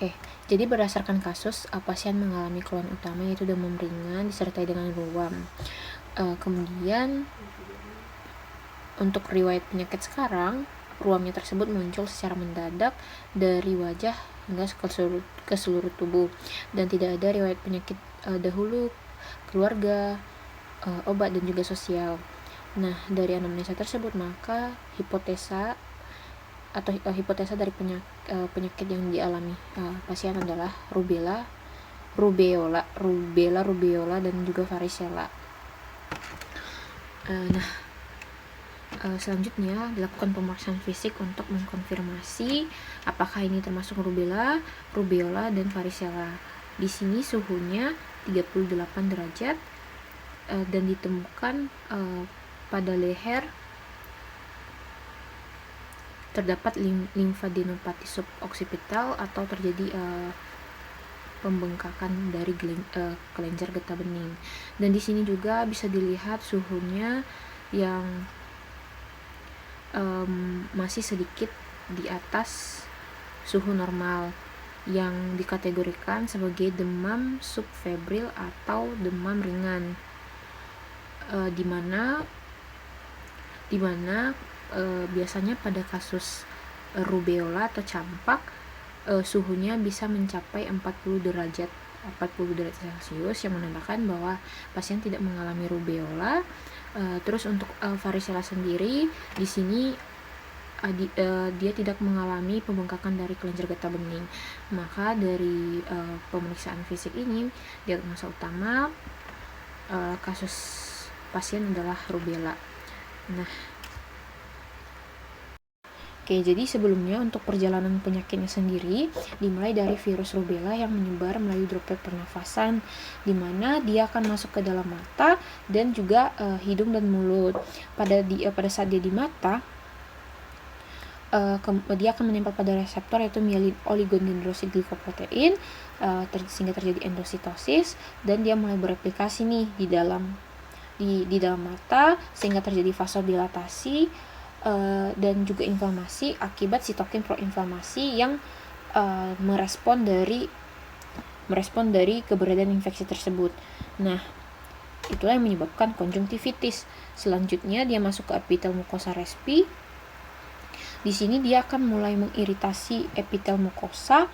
Oke, jadi berdasarkan kasus, pasien mengalami keluhan utama yaitu demam ringan disertai dengan ruam. Kemudian untuk riwayat penyakit sekarang, ruamnya tersebut muncul secara mendadak dari wajah hingga ke seluruh tubuh, dan tidak ada riwayat penyakit dahulu, keluarga, obat, dan juga sosial. Nah, dari anamnesa tersebut maka hipotesa dari penyakit yang dialami pasien adalah rubeola, dan juga varicella. Selanjutnya dilakukan pemeriksaan fisik untuk mengkonfirmasi apakah ini termasuk rubeola, dan varicella. Di sini suhunya 38 derajat dan ditemukan pada leher terdapat limfadenopati suboccipital atau terjadi pembengkakan dari kelenjar getah bening. Dan di sini juga bisa dilihat suhunya yang masih sedikit di atas suhu normal yang dikategorikan sebagai demam subfebril atau demam ringan, di mana biasanya pada kasus rubeola atau campak suhunya bisa mencapai 40 derajat Celcius, yang menandakan bahwa pasien tidak mengalami rubeola. Terus untuk varicella sendiri, di sini dia tidak mengalami pembengkakan dari kelenjar getah bening. Maka dari pemeriksaan fisik ini, diagnosa utama kasus pasien adalah rubella. Oke, jadi sebelumnya untuk perjalanan penyakitnya sendiri dimulai dari virus rubella yang menyebar melalui droplet pernafasan, di mana dia akan masuk ke dalam mata dan juga hidung dan mulut. Pada saat dia di mata, dia akan menempel pada reseptor yaitu myelin oligodendrosit glicoprotein, sehingga terjadi endositosis, dan dia mulai bereplikasi nih di dalam mata sehingga terjadi vasodilatasi dan juga inflamasi akibat sitokin proinflamasi yang merespon dari keberadaan infeksi tersebut. Nah, itulah yang menyebabkan konjungtivitis. Selanjutnya dia masuk ke epitel mukosa respi. Di sini dia akan mulai mengiritasi epitel mukosa,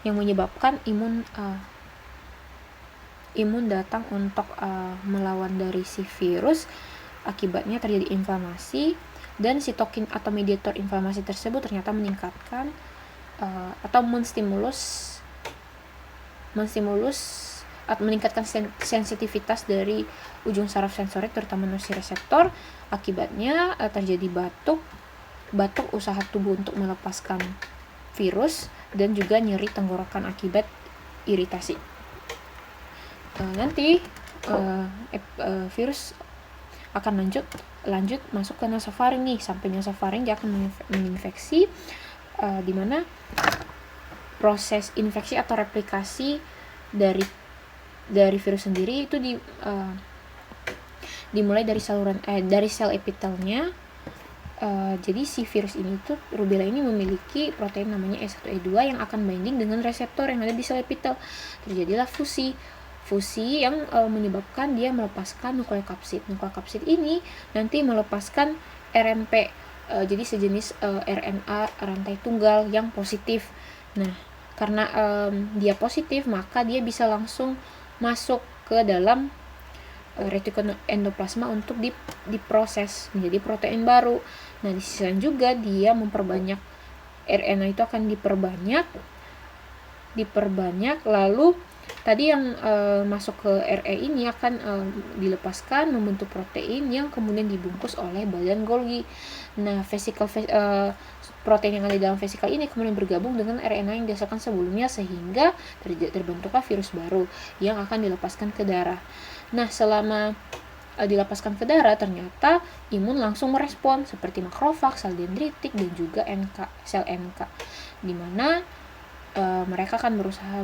yang menyebabkan imun datang untuk melawan dari si virus. Akibatnya terjadi inflamasi, dan sitokin atau mediator inflamasi tersebut ternyata meningkatkan atau menstimulus atau meningkatkan sensitivitas dari ujung saraf sensorik, terutama nosireseptor. Akibatnya terjadi batuk, usaha tubuh untuk melepaskan virus, dan juga nyeri tenggorokan akibat iritasi. Nanti virus akan lanjut masuk ke nasofaring nih. Sampai nasofaring dia akan menginfeksi, di mana proses infeksi atau replikasi dari virus sendiri itu dimulai dari sel epitelnya. Jadi si virus ini tuh, rubella ini memiliki protein namanya E1E2 yang akan binding dengan reseptor yang ada di sel epitel. Terjadilah fusi yang menyebabkan dia melepaskan nukleokapsid. Nukleokapsid ini nanti melepaskan RNP, jadi sejenis RNA rantai tunggal yang positif. Nah, karena dia positif, maka dia bisa langsung masuk ke dalam retikulam endoplasma untuk diproses menjadi protein baru. Nah, di sisi lain juga dia memperbanyak RNA itu akan diperbanyak, lalu tadi yang masuk ke RE ini akan dilepaskan membentuk protein yang kemudian dibungkus oleh badan Golgi. Nah, protein yang ada di dalam vesikel ini kemudian bergabung dengan RNA yang dihasilkan sebelumnya, sehingga terbentuklah virus baru yang akan dilepaskan ke darah. Nah, selama dilepaskan ke darah, ternyata imun langsung merespon seperti makrofag, sel dendritik, dan juga sel NK, di mana mereka akan berusaha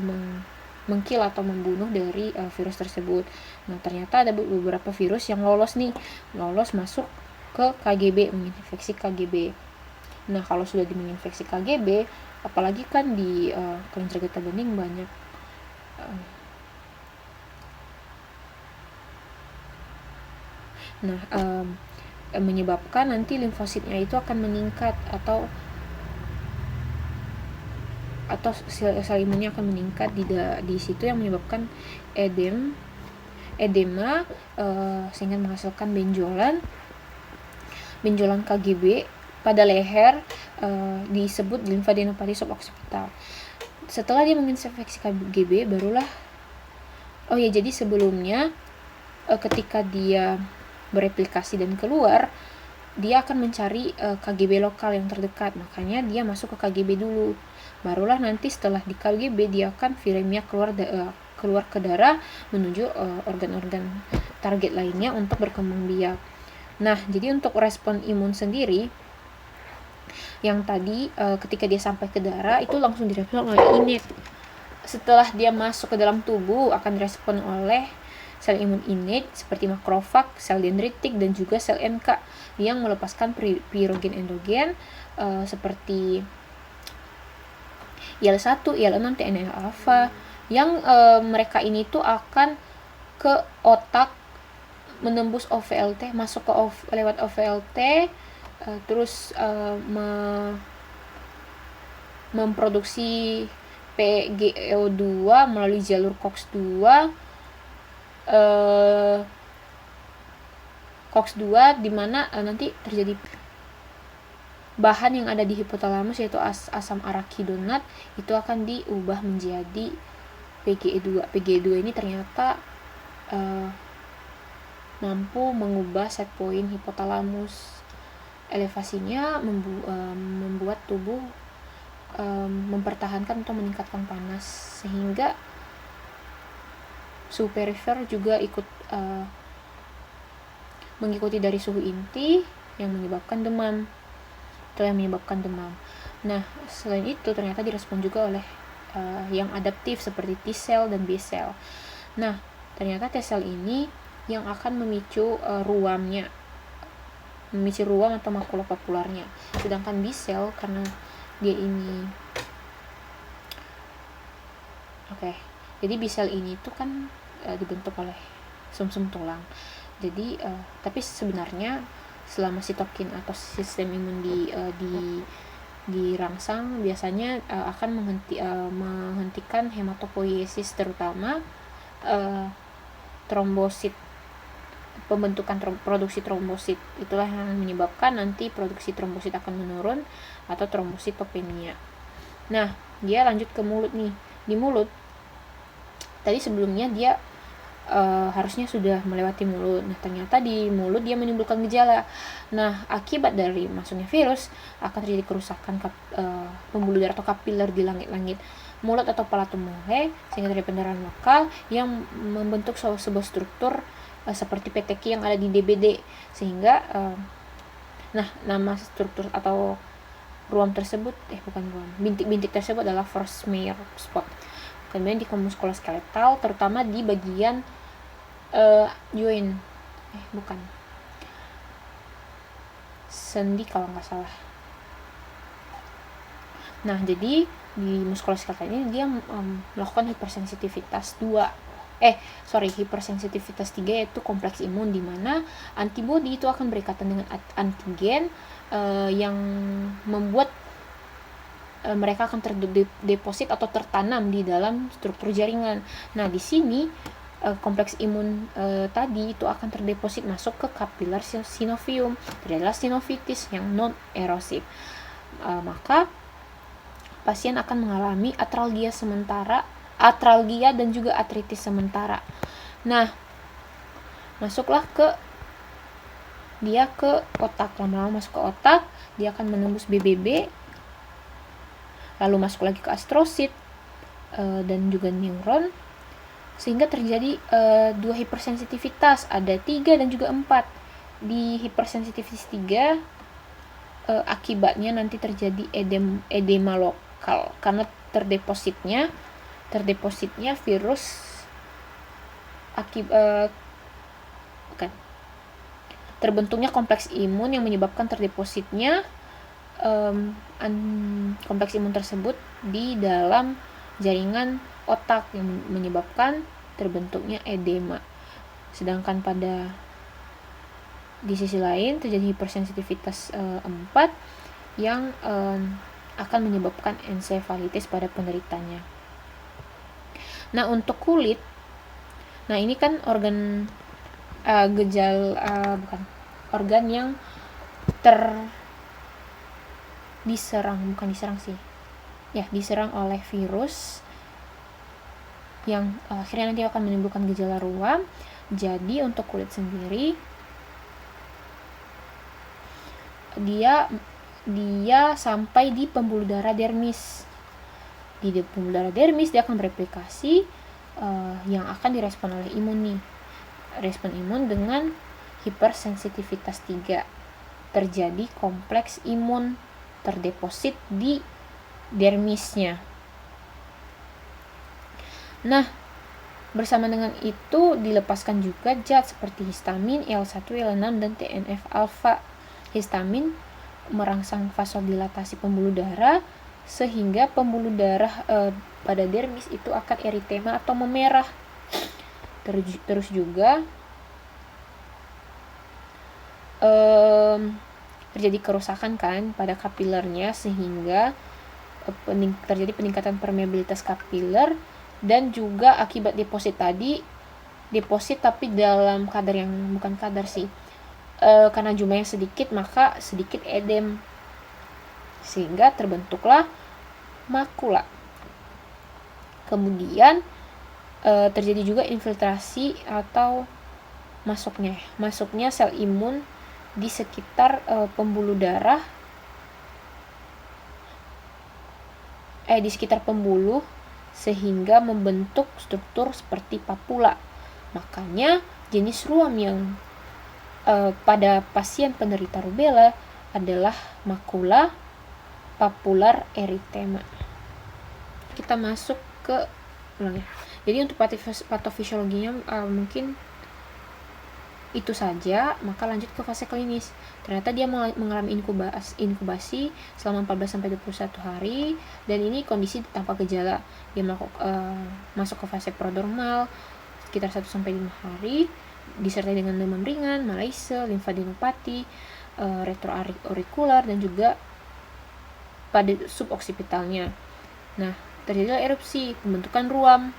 mengkill atau membunuh dari virus tersebut. Nah, ternyata ada beberapa virus yang lolos masuk ke KGB, menginfeksi KGB. Nah, kalau sudah menginfeksi KGB, apalagi kan di kelenjar getah bening banyak menyebabkan nanti limfositnya itu akan meningkat atau sel imunnya akan meningkat di situ, yang menyebabkan edema sehingga menghasilkan benjolan KGB pada leher, disebut lymphadenopathy suboccipital. Setelah dia menginfeksi KGB, barulah jadi sebelumnya ketika dia bereplikasi dan keluar, dia akan mencari KGB lokal yang terdekat, makanya dia masuk ke KGB dulu. Barulah nanti setelah di KGB dia akan viremia keluar ke darah menuju organ-organ target lainnya untuk berkembang biak. Nah, jadi untuk respon imun sendiri, yang tadi ketika dia sampai ke darah itu langsung direspon oleh innate. Setelah dia masuk ke dalam tubuh akan direspon oleh sel imun innate seperti makrofag, sel dendritik, dan juga sel NK yang melepaskan pirogen endogen seperti IL-1, IL-6, TNF-alpha, yang mereka ini tuh akan ke otak menembus OVLT, masuk ke lewat OVLT, terus memproduksi PGO2 melalui jalur COX-2 di mana nanti terjadi bahan yang ada di hipotalamus yaitu asam arakidonat itu akan diubah menjadi PGE2. PGE2 ini ternyata mampu mengubah set point hipotalamus. Elevasinya membuat tubuh mempertahankan atau meningkatkan panas, sehingga suhu perifer juga ikut mengikuti dari suhu inti yang menyebabkan demam. Nah, selain itu ternyata direspon juga oleh yang adaptif seperti T cell dan B cell. Nah, ternyata T cell ini yang akan memicu ruam atau makula papularnya. Sedangkan B cell karena dia ini jadi B cell ini tuh kan dibentuk oleh sumsum tulang. Jadi tapi sebenarnya selama sitokin atau sistem imun dirangsang, biasanya akan menghentikan hematopoiesis, terutama trombosit, pembentukan produksi trombosit. Itulah yang menyebabkan nanti produksi trombosit akan menurun atau trombositopenia. Nah, dia lanjut ke mulut nih. Di mulut tadi sebelumnya dia harusnya sudah melewati mulut. Nah, ternyata di mulut dia menimbulkan gejala. Nah, akibat dari masuknya virus akan terjadi kerusakan pembuluh darah atau kapiler di langit-langit mulut atau palato muhe, sehingga terjadi pendarahan lokal yang membentuk sebuah struktur seperti PTQ yang ada di DBD, sehingga nama struktur atau ruam tersebut bintik-bintik tersebut adalah Forsmeyer spot. Kemudian di muskuloskeletal, terutama di bagian joint sendi kalau nggak salah. Nah, jadi di muskuloskeletal ini dia melakukan hipersensitivitas 3, yaitu kompleks imun, di mana antibodi itu akan berikatan dengan antigen yang membuat mereka akan terdeposit atau tertanam di dalam struktur jaringan. Nah, di sini kompleks imun tadi itu akan terdeposit masuk ke kapiler sinovium, terjadilah sinovitis yang non erosif. Maka pasien akan mengalami atralgia dan juga artritis sementara. Nah, masuklah ke otak. Lama-lama masuk ke otak, dia akan menembus BBB, lalu masuk lagi ke astrosit dan juga neuron, sehingga terjadi 2 hipersensitivitas, ada 3 dan juga 4. Di hipersensitivitas 3 akibatnya nanti terjadi edema lokal karena terdepositnya virus terbentuknya kompleks imun yang menyebabkan terdepositnya kompleks imun tersebut di dalam jaringan otak yang menyebabkan terbentuknya edema. Sedangkan di sisi lain terjadi hipersensitivitas 4 yang akan menyebabkan ensefalitis pada penderitanya. Nah, untuk kulit, nah ini kan organ organ yang diserang oleh virus yang akhirnya nanti akan menimbulkan gejala ruam. Jadi untuk kulit sendiri dia sampai di pembuluh darah dermis. Di pembuluh darah dermis dia akan bereplikasi yang akan direspon oleh imun nih. Respon imun dengan hipersensitivitas 3. Terjadi kompleks imun terdeposit di dermisnya. Nah, bersama dengan itu dilepaskan juga zat seperti histamin, IL-1, IL-6, dan TNF-alfa. Histamin merangsang vasodilatasi pembuluh darah sehingga pembuluh darah pada dermis itu akan eritema atau memerah. Terus juga terjadi kerusakan kan pada kapilernya sehingga terjadi peningkatan permeabilitas kapiler, dan juga akibat deposit tapi dalam kadar yang bukan kadar sih, karena jumlahnya sedikit maka sedikit edem sehingga terbentuklah makula. Kemudian terjadi juga infiltrasi atau masuknya sel imun di sekitar pembuluh darah, di sekitar pembuluh sehingga membentuk struktur seperti papula. Makanya jenis ruam yang pada pasien penderita rubella adalah makula papular eritema. Kita masuk ke ulangnya. Jadi untuk patofisiologinya mungkin itu saja, maka lanjut ke fase klinis. Ternyata dia mengalami inkubasi selama 14-21 hari, dan ini kondisi tanpa gejala. Dia masuk ke fase prodromal sekitar 1-5 hari, disertai dengan demam ringan, malaise, limfadenopati, retroaurikular, dan juga pada suboksipitalnya. Nah, terjadilah erupsi, pembentukan ruam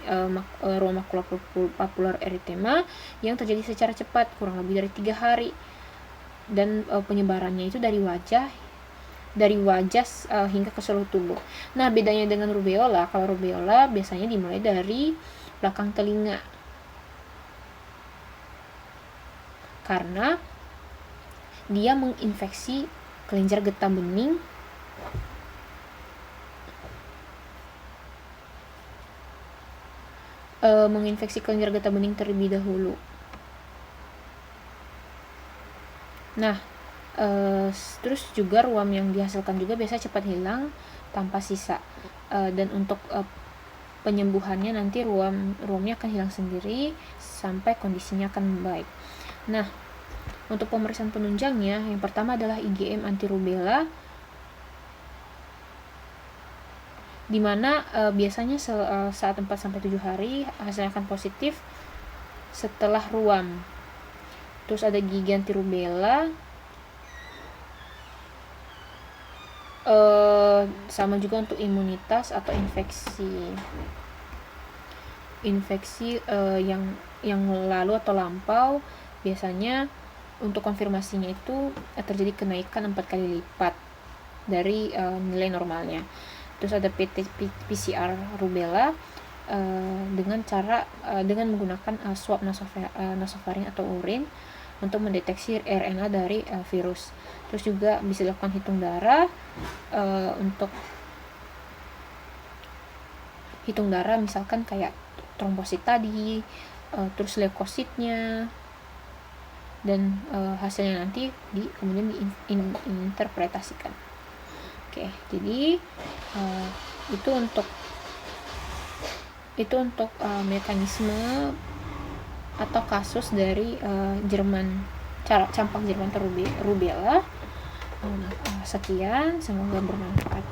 makula papular eritema yang terjadi secara cepat, kurang lebih dari 3 hari, dan penyebarannya itu dari wajah hingga ke seluruh tubuh. Nah, bedanya dengan rubeola, kalau rubeola biasanya dimulai dari belakang telinga karena dia menginfeksi kelenjar getah bening terlebih dahulu. Nah, terus juga ruam yang dihasilkan juga biasa cepat hilang tanpa sisa, dan untuk penyembuhannya nanti ruamnya akan hilang sendiri sampai kondisinya akan membaik. Nah, untuk pemeriksaan penunjangnya yang pertama adalah IgM antirubella, di mana biasanya saat 4-7 hari hasilnya akan positif setelah ruam. Terus ada gigi antirubella, sama juga untuk imunitas atau infeksi yang lalu atau lampau. Biasanya untuk konfirmasinya itu terjadi kenaikan 4 kali lipat dari nilai normalnya. Terus ada PCR rubella dengan menggunakan swab nasofaring atau urin untuk mendeteksi RNA dari virus. Terus juga bisa dilakukan hitung darah untuk hitung darah, misalkan kayak trombosit tadi, terus leukositnya, dan hasilnya nanti kemudian diinterpretasikan. Oke, jadi itu untuk mekanisme atau kasus dari campak Jerman rubella. Sekian, semoga bermanfaat.